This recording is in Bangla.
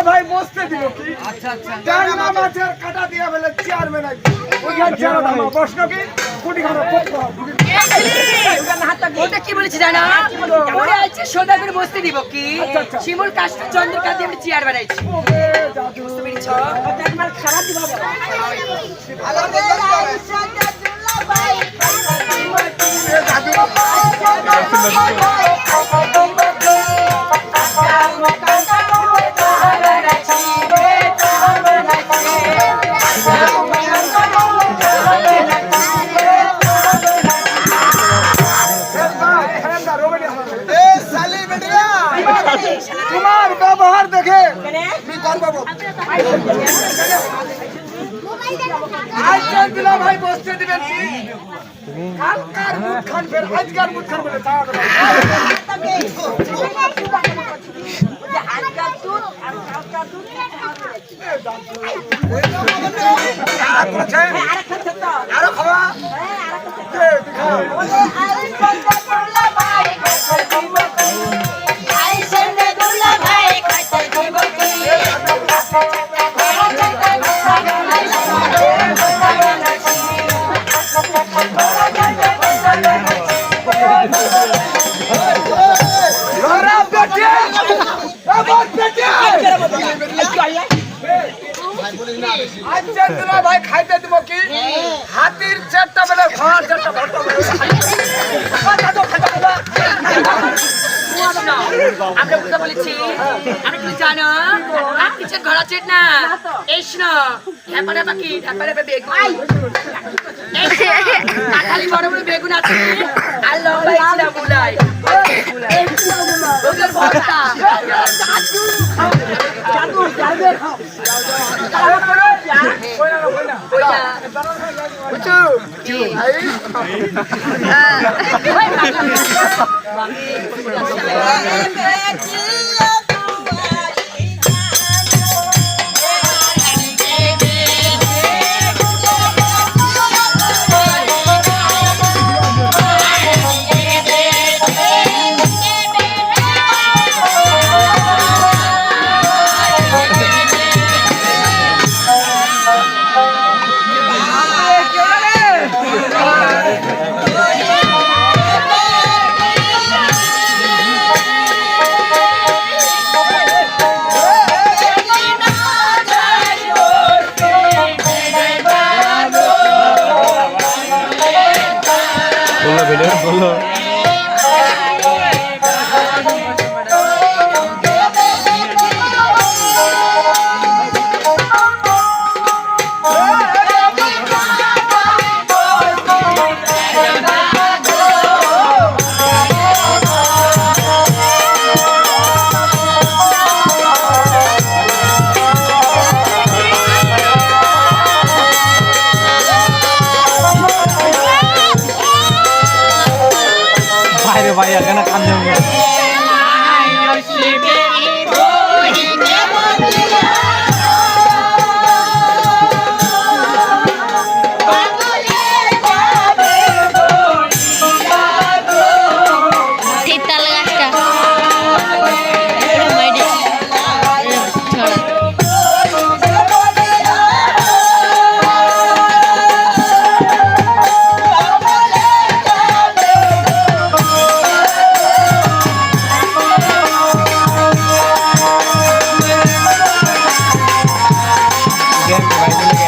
ভাই বসতে দিব কি? আচ্ছা আচ্ছা ডাঙ্গা মাছের কাটা দিয়া বলে চেয়ারম্যান আইছে ওইখান চেয়ারম্যান প্রশ্ন কি কোটি খানা পড়তে ওটা কি বলেছি জানা ওরে আছে সোজা করে বসতে দিব কি শিমুল কাষ্ট চন্দ্রকান্ত দিয়ে আমি চেয়ার বানাইছি বুঝতে পেরেছো একবার খারাপ দিব ভালো তোমার ব্যবহার দেখে ভাই বসতে দিবেন কি কালকার মুখ খান ফের আজকার মুখ খান বলে আরো খাওয়া ভাই খাইতে দিব কি হাতির চারটা বেলা ঘর চারটা আমরা কথা বলেছি আমি কি জানো আপনি যে ঘোড়া চেট না এই শোনো হ্যাপারে বাকি হ্যাপারে বেগুন কাঁঠালি বড় বড় বেগুন আছে আর লম্বা ইচড়া মুলাই ওদের ভর্তা জাদু জাদু বলো ভাই এখানে কান্দে Again,